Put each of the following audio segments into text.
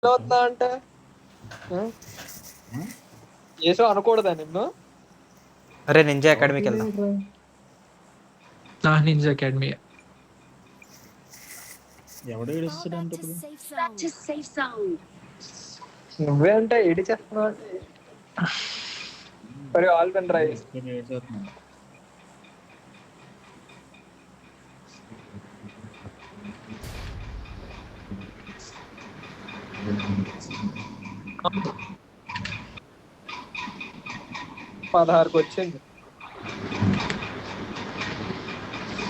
అవుతుందా అంటే ఏసో అనకూడదా నిన్ను? అరే నింజా అకాడమీకి వెళ్దాం. నింజా అకాడమీ ఎవడు ఏడుస్తాడంటే నువ్వే అంటే ఏడి చేస్తున్నావు అంటే మరి ఆల్ పెన్ డ్రైవ్ ఏడుస్తున్నాడు. పదహారుకి వచ్చింది.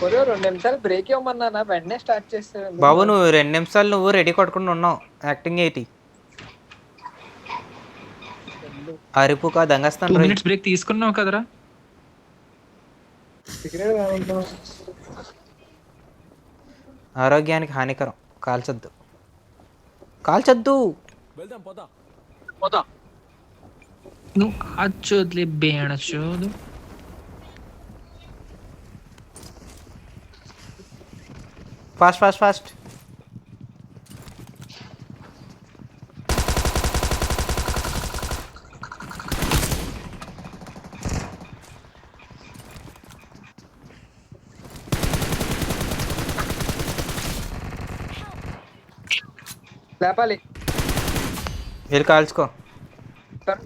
ఒరే 2 నిమిషాలు బ్రేక్ ఇవ్వమన్నానా వెంటనే స్టార్ట్ చేస్తాను. బాబు నువ్వు 2 నిమిషాలు నువ్వు రెడీ కొట్టుకుని ఉన్నావు. యాక్టింగ్ ఏంటి? అరుపుకా 2 దంగస్తాను రోయ్. minutes బ్రేక్ తీసుకున్నావు కదరా. ఆరోగ్యానికి హానికరం. కాల్చొద్దు కాల్చొద్దు. నువ్వు అచ్చోద్లే బేణచోదు. Fast fast fast. లేపాలి వెళ్ళి కాల్చుకో.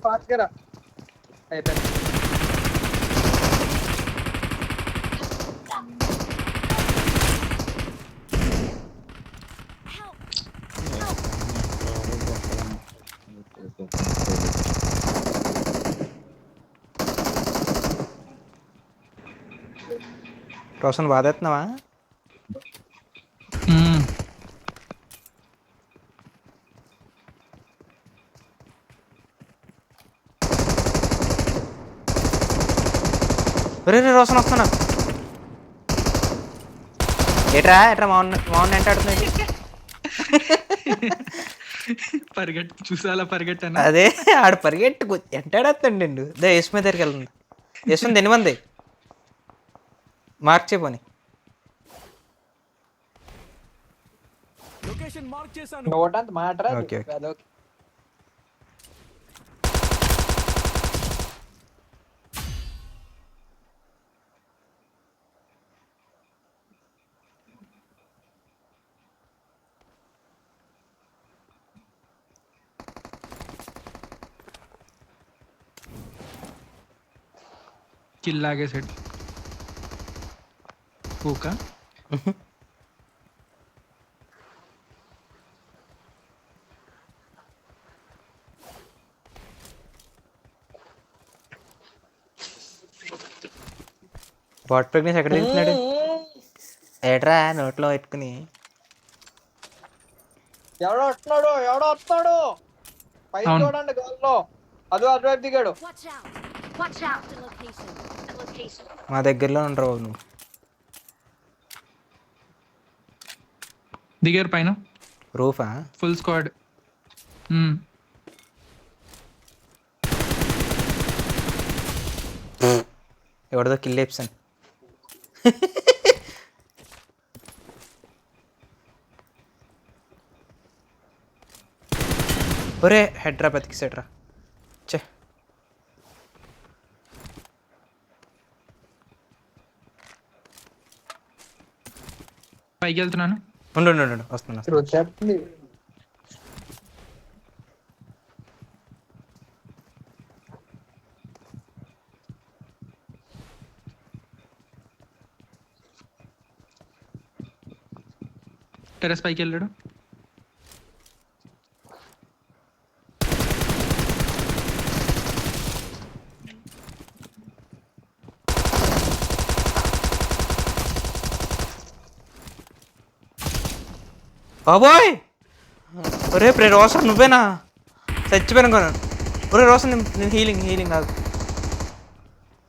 ఫాస్ట్ గా రా. అయిపోయింది. రోషన్ బాధేస్తున్నావా? రే రోషన్ వస్తున్నా. ఏట్రా ఎట్రా మౌన్ ఎంటాడుతున్నాయి. పరిగెట్టి చూసాలా పరిగెట్టాను. అదే ఆడు పరిగెట్టు ఎంటాడేస్తాండి. దే యశ్మి దగ్గరికి వెళ్తుంది. యశ్వంత్ ఎన్ని మంది మార్క్ చేయపోని. నోటంత మాటరా. Okay, okay. అదొక కిల్ లాగేసాడు. ఓకా బాట్ ప్రెగ్నెన్స్ ఎక్కడ తిరుగుతున్నాడు? ఏట్రా నోట్లో పెట్టుకుని. ఎవడో వస్తున్నాడు పై అవును. చూడండి గాల్లో. అటువైపు దిగాడు. మా దగ్గరలో ఉండరు బాబు నువ్వు. దిగారు పైన రూఫా? Full squad. ఎవరిదో కిల్ లేప్సాను. ఒరే హెడ్ రా బతికిసాడ్రా. చే పైకి వెళ్తున్నాను. ఉండు ఉండు ఉండు వస్తున్నా. వచ్చేస్తుంది. టెరెస్ పైకి వెళ్ళాడు. బాబోయ్ ఒరే ప్రే రోషన్ నువ్వేనా? చచ్చిపోయాను కొను. ఒరే రోషన్ నేను హీలింగ్ కాదు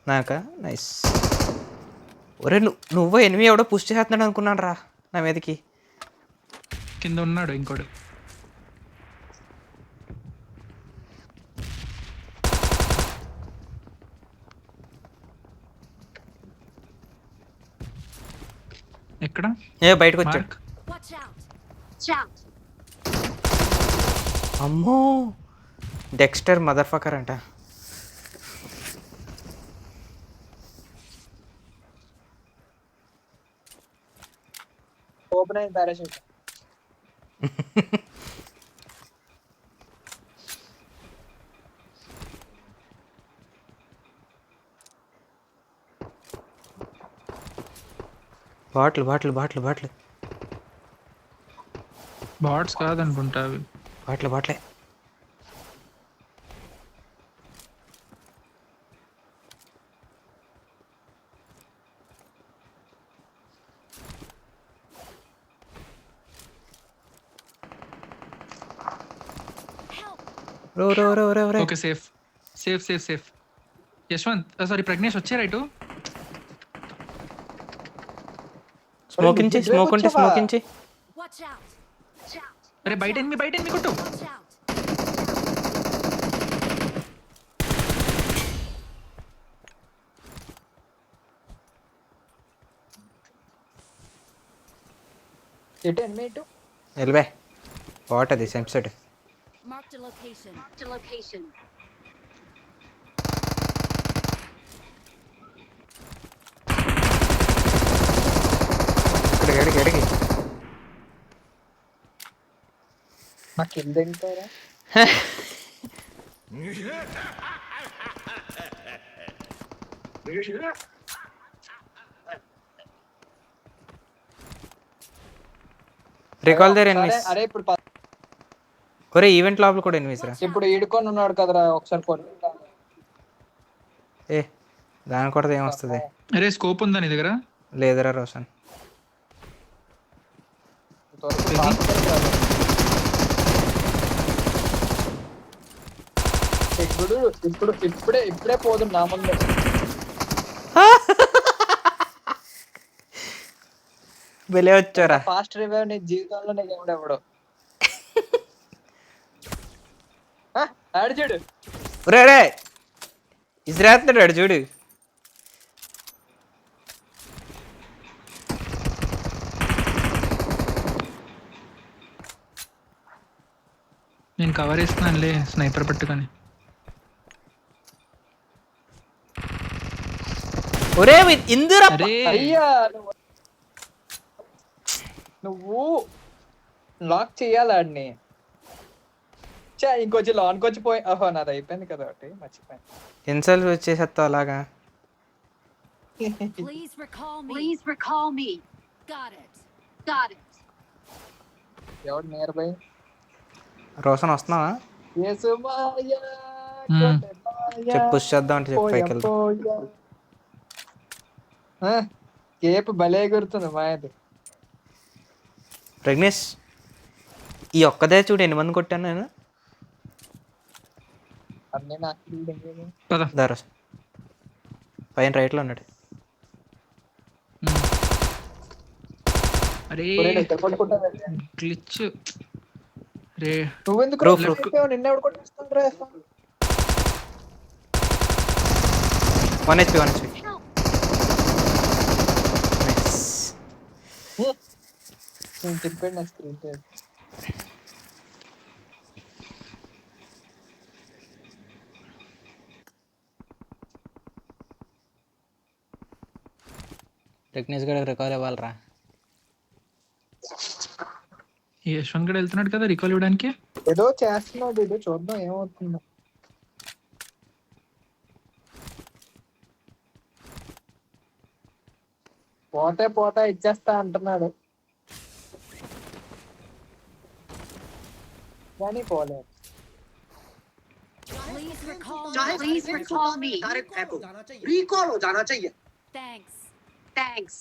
నాక. నైస్. ఒరే నువ్వు ఎనిమిది ఎవడో పుష్ చేస్తున్నాడు అనుకున్నాను రా నా మీదకి. కింద ఉన్నాడు ఇంకోటి. ఎక్కడ? బయటకు వచ్చాడు. మార్క్. అమ్మో డెక్స్టర్ మదర్ ఫకర్ అంట. ఓపెన్ అయింది parachute. Bottle bottle bottle bottle bots కాదనుకుంటా అవి. బాటిల్ బాటిలే. రో రో రో రో రో. Okay safe safe safe safe. Yashwant sorry Prajnesh వచ్చారా ఇటు? స్మోక్ ఇంచి స్మోక్ ఉంటే స్మోక్ ఇంచి. Watch out! అరే బయట ఎనిమి కొట్టు. Watch out! ఎటు ఎనిమిది ఇటు ఎల్బే వాట్ అది సెంప్సెట్. Marked a location. Marked a location. ఎడికి ఎడికి. మా కింద ఎంటారా రికాల్ దేర్ ఎనిమిస్. అరే ఇప్పుడు ఒరే ఈవెంట్ లోపల కూడా ఎనిమిస్ రా. ఇప్పుడు ఈడుకొని ఉన్నాడు కదరా ఒకసారి కొట్టు. ఏ దాని కొడితే ఏమొస్తుంది? అరే స్కోప్ ఉందా నీ దగ్గర? లేదురా రోషన్. ఇప్పుడు ఇప్పుడు ఇప్పుడే పోదు నా ముందు. వెళ్ళే వచ్చారా? ఫాస్ట్ రివైవ్ నీ జీవితంలో నీకు ఎవడెవడు ఆడు చూడు. ఒరే రే ఇసిరేస్తున్నాడు చూడు. నేను కవర్ ఇస్తున్నానులే స్నైపర్ పట్టుకొని. ఒరే ఇందురా. అరే అయ్యా నువ్వు లాక్ చేయాలి ఆడిని. ఇంకొచ్చి లాన్కి వచ్చి పోయి ఓహో నాది అయిపోయింది కదా ఒకటి మర్చిపోయాను. ఎన్నిసార్లు వచ్చేసేస్తావు అలాగా? Please recall me. Please recall me. Got it. Got it. ఎవడు నియర్ బై రోషన్ వస్తున్నావా? చెప్పు పుష్ చేద్దాం అంటే చెప్పు పైకి వెళ్దాం. కేపు భలే గుర్తుంది మాయది. ప్రజ్ఞేష్ ఈ ఒక్కదే చూడు ఎన్ని మంది కొట్టాను నేను. అన్నీ నాకు పద. దారా పైన రైట్లో ఉన్నాడు. అరే గ్లిచ్. రే నువ్వెందుకు Roof, roof. నిన్నెవడు కొట్టేస్తాడు రా. 1 HP 1 HP. నేను చెప్పాడు నా స్క్రీన్ ప్రజ్ఞేష్ గడికి రికాల్ ఇవ్వాలరా. ఈ యశ్వంత్ గడు వెళ్తున్నాడు కదా రికాల్ ఇవ్వడానికి. ఏదో చేస్తున్నాడు ఏదో చూద్దాం ఏమవుతుందో. పోతే ఇచ్చేస్తా అంటున్నాడు కానీ పోలేదు. Please recall me. Please recall me. Recall हो जाना चाहिए. Thanks. Thanks.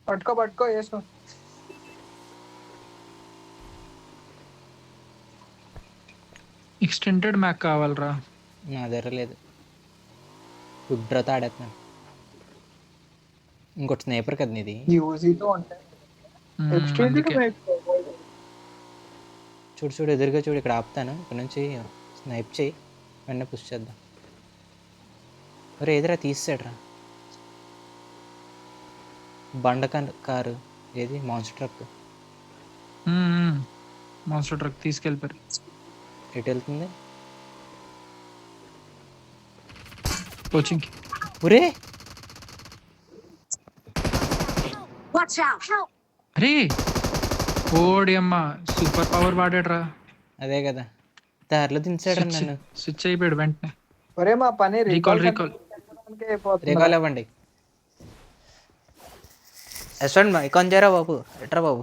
పట్టుకో వేసుకో. ఎక్స్టెండెడ్ మ్యాక్ కావాలరా. నా దగ్గర లేదు. శుభ్రత ఆడేస్తున్నాను. ఇంకోటి స్నేపర్ కదా నీది. యూజీతో ఉంటాయి. అందుకే చూడు చూడు ఎదురుగా చూడు, ఇక్కడ ఆపుతాను, ఇక్కడ నుంచి స్నైప్ చేయి, వెంటనే పుష్ చేద్దాం. ఒరే ఎదురా తీసాడురా బండ కారు, ఏది మాన్స్టర్ ట్రక్. మాన్స్టర్ ట్రక్ తీసుకెళ్ళిపోయారు. ఎటు వెళ్తుంది? కోచింగ్. ఒరే Watch out! Help! అరే ఓడి అమ్మ సూపర్ పవర్ వాడాడ్రా. అదే కదా, దారిలో దించాడు నన్ను. స్విచ్ అయిపోయాడు వెంటనే. ఒరే మా పని రీకాల్ రేగాలు ఇవ్వండి. యశ్వంత్ ఐకాన్ చేయరా బాబు, ఎట్రా బాబు.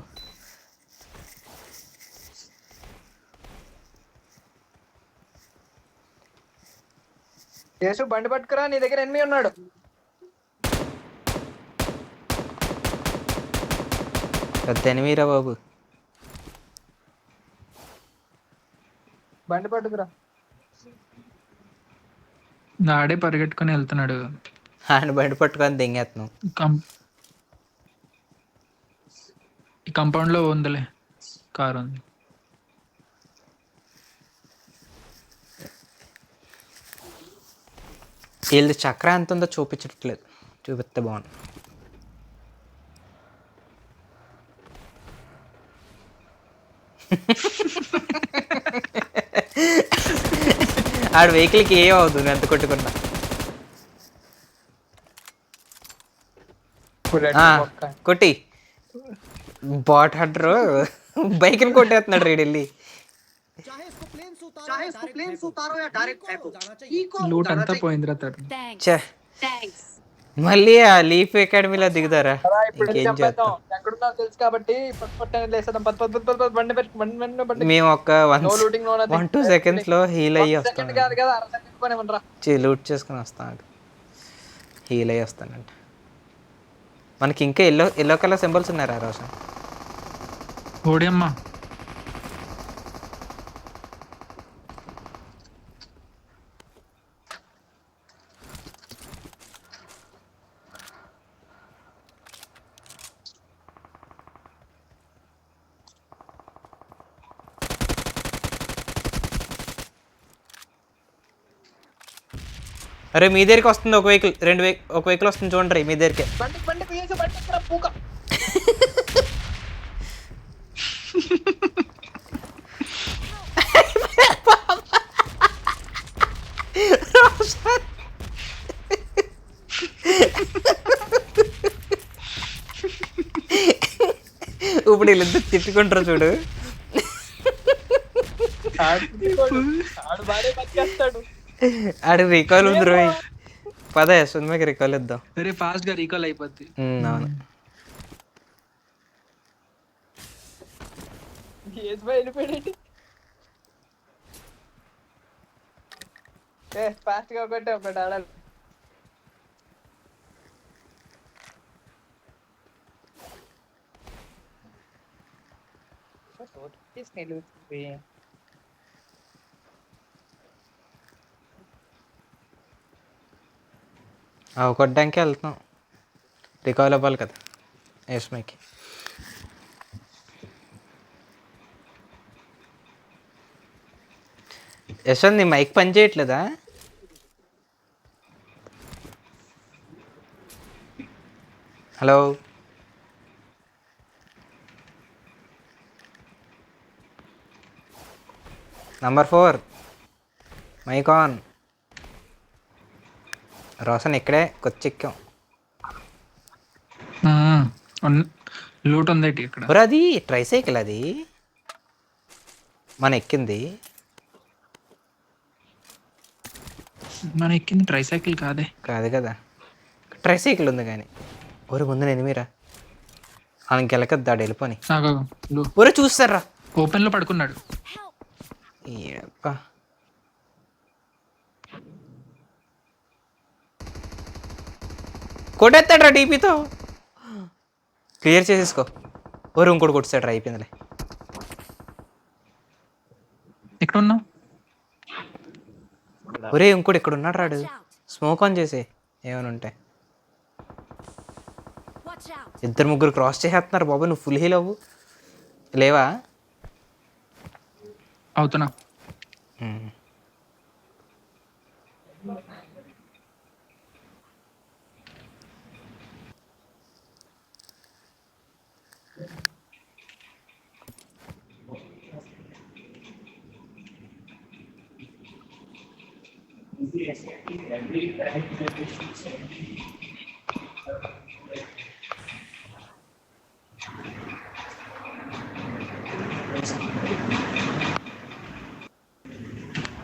యేసు బండి పట్టుకురా, నీ దగ్గర ఎనిమిది ఉన్నాడు. పెద్ద ఎనిమిరా బాబు. బండి పట్టుకురా. నాడే పరిగెట్టుకుని వెళ్తున్నాడు. ఆయన బండి పట్టుకొని దెంగేస్తున్నాం. ఈ కాంపౌండ్ లో ఉందిలే కార్ ఉంది. వీళ్ళది చక్ర ఎంత ఉందో చూపించట్లేదు, చూపిస్తే బాగుంది. ఆడ వెహికల్కి ఏం అవుతుంది ఎంత కొట్టుకున్నా. కొట్టి బాట్ హడ్రు బైక్ని కొట్టేస్తున్నాడు రీడ్ వెళ్ళి. चाहे इसको प्लेन से उतारो या डायरेक्ट फेंको, recall हो లూట్ जाना అంతా चाहिए. పోయిందిరా తను. Thanks. ఛే, Thanks. మళ్ళీ ఆ లీఫ్ అకాడమీలో దిగుతారా? అలా ఇప్పుడు ఇంకేం చంపేద్దాం. చేస్తాం. ఎక్కడున్నా తెలుసు కాబట్టి పట్టుపట్టని లేసేద్దాం. పద బండి పెట్టి బండి మేము ఒక నో లూటింగ్ నో నథింగ్. 1-2 సెకండ్స్లో హీల్ అయ్యి వస్తాం. సెకండ్ కాదు కదా, అర సెకండ్ పని ఏమనరా. లూట్ చేసుకుని వస్తాను, హీల్ అయ్యి వస్తానంట. మనకి ఇంకా ఎల్లో కలర్ సింబల్స్ ఉన్నారా రోషన్? ఓడి అమ్మ అరే మీ దగ్గరికి వస్తుంది ఒక వెహికల్, ఒక వెహికల్ వస్తుంది చూడండి మీ దగ్గరికి. బండి యేసు బండి ఇక్కడ పూక. ఇప్పుడు వీళ్ళిద్దరు తిట్టుకుంటారు చూడు. ఆడు బాడే బతికేస్తాడు. ఆడి రికాల్ ఉంది రోయ్. పద యశ్వంత్ రికాల్ ఇద్దాం. వెరీ ఫాస్ట్ గా రీకాల్ అయిపోద్ది. అవును. యేసు బాయ్ వెళ్ళిపోయాడు. ఫాస్ట్ గా ఒకటి ఆడాలి. అవి కొట్టడానికి వెళ్తున్నాం, రికాల్ అవ్వాలి కదా యశ్మైకి. యశ్వంత్ నీ మైక్ పని చేయట్లేదా? Hello number 4 mic on. Roshan ఇక్కడే కొచ్చెక్కాం. లూట్ ఉంది ఇక్కడ. మరి అది ట్రైసైకిల్, అది మన ఎక్కింది. మన ఎక్కింది ట్రైసైకిల్ కాదే. కాదు కదా, ట్రైసైకిల్ ఉంది కానీ. ఊరు ముందు ఎనిమిరా, ఆయనకి వెళ్ళకద్దాడు వెళ్ళిపోని. ఊరు చూస్తారా ఓపెన్ లో పడుకున్నాడు. కొట్టేస్తాడ్రా డీపీతో. క్లియర్ చేసేసుకో. ఊరు ఇంకోటి కొట్టాడు, అయిపోయిందిలే. ఎక్కడ ఉన్నావు? ఒరే ఇంకోటి ఇక్కడ ఉన్నాడు రాడు. స్మోక్ ఆన్ చేసే ఏమైనా ఉంటే. Watch out! 2-3 క్రాస్ చేసేస్తున్నారు బాబు. నువ్వు ఫుల్ హీల్ అవ్వు. లేవా? అవుతున్నా.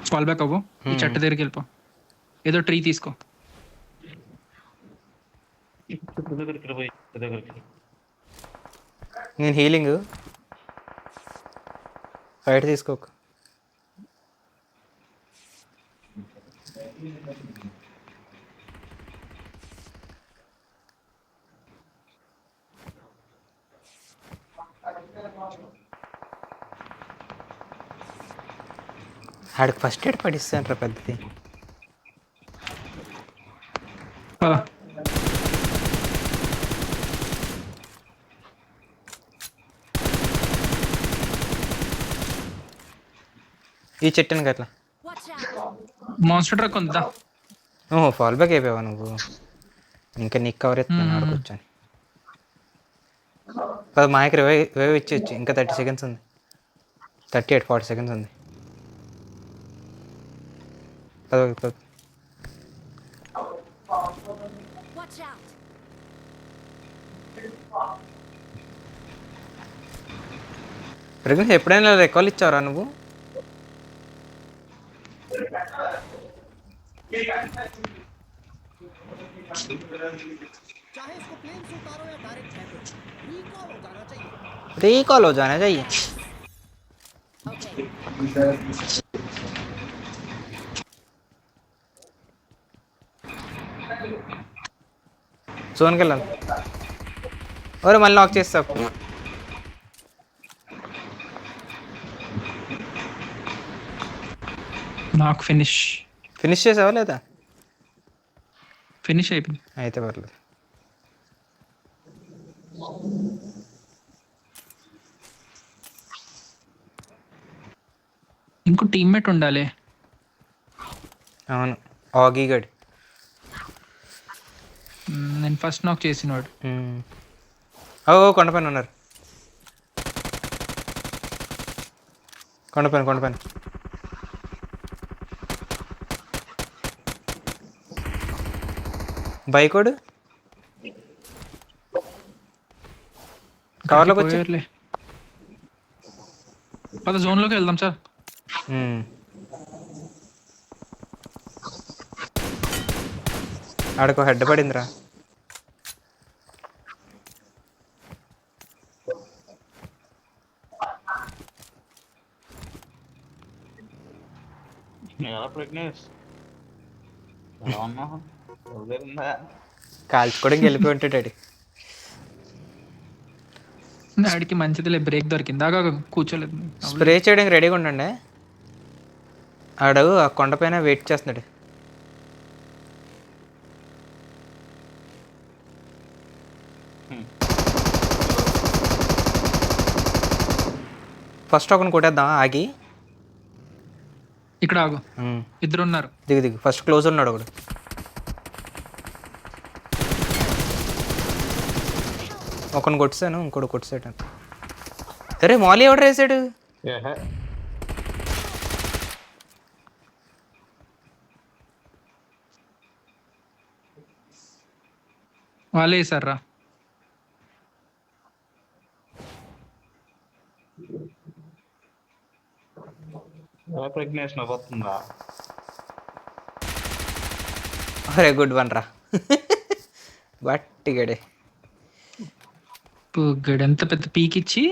ఫాల్ బ్యాక్ అవ్వు, ఈ చెట్టు దగ్గరికి వెళ్ళిపో, ఏదో ట్రీ తీసుకో. చెట్టు దగ్గరికి పోయి చెట్టు దగ్గరికి. నేను హీలింగ్ బయట తీసుకోక. ఆడికి ఫస్ట్ ఎయిడ్ పడిస్తాను పెద్దది. పద. ఈ చెట్టుని అట్లా. Watch out. మాన్స్టర్ ట్రక్ ఉందా? ఓహో ఫాల్ బ్యాక్ అయిపోయావా నువ్వు? ఇంకా నీకు కవర్ ఎత్తున్నాను ఆడుకొచ్చాను. పద మాయకి రివైవ్ ఇచ్చేయచ్చు. ఇంకా 30 seconds ఉంది. 40 seconds ఉంది. పద. Watch out. ప్రజ్ఞ ఎప్పుడైనా రికాల్ ఇచ్చావరా నువ్వు? चाहे इसको प्लेन से उतारो या डायरेक्ट फेंको, रिकॉल हो जाना चाहिए. రీకాల్ हो जाना चाहिए. Okay. జోన్కి వెళ్ళాలి. ఒరే మళ్ళీ లాక్ చేస్తావు. నాకు ఫినిష్ చేసావా లేదా? ఫినిష్ అయిపోయింది. అయితే పర్లేదు. ఇంకో టీమ్మేట్ ఉండాలి. అవును ఆగీ గడ్. నేను ఫస్ట్ నాక్ చేసినవాడు. ఓ కొండపైన ఉన్నారు. కొండపైన బైకోడు కవర్లోకి వచ్చి పోయారులే. పద జోన్లోకి వెళ్దాం సార్. ఆడకు హెడ్ పడిందిరా. ఎలా ప్రజ్ఞేష్ ఎలా ఉన్నావు? వదిలేదా? కాల్చుకోవడానికి వెళ్ళిపోయి ఉంటాడు. ఆడికి మంచిదిలే, బ్రేక్ దొరికింది. దాకా కూర్చోలేదు. స్ప్రే చేయడానికి రెడీగా ఉండండి. ఆడు ఆ కొండపైన వెయిట్ చేస్తున్నాడు. ఫస్ట్ ఒకని కొట్టేద్దాం ఆగి. ఇక్కడ ఆగు, ఇద్దరు ఉన్నారు. దిగు ఫస్ట్ క్లోజ్ ఉన్నాడు ఒకడు. ఒకని కొట్టాను, ఇంకోటి కొట్టాడు. అరే మాలీ ఎవడు వేసాడు? వాళ్ళే వేసారా? ప్రజ్ఞేష్ నవ్వుతుందా? అరే గుడ్ వన్ రా. బట్టిగడే గడు ఎంత పెద్ద పీక్ ఇచ్చి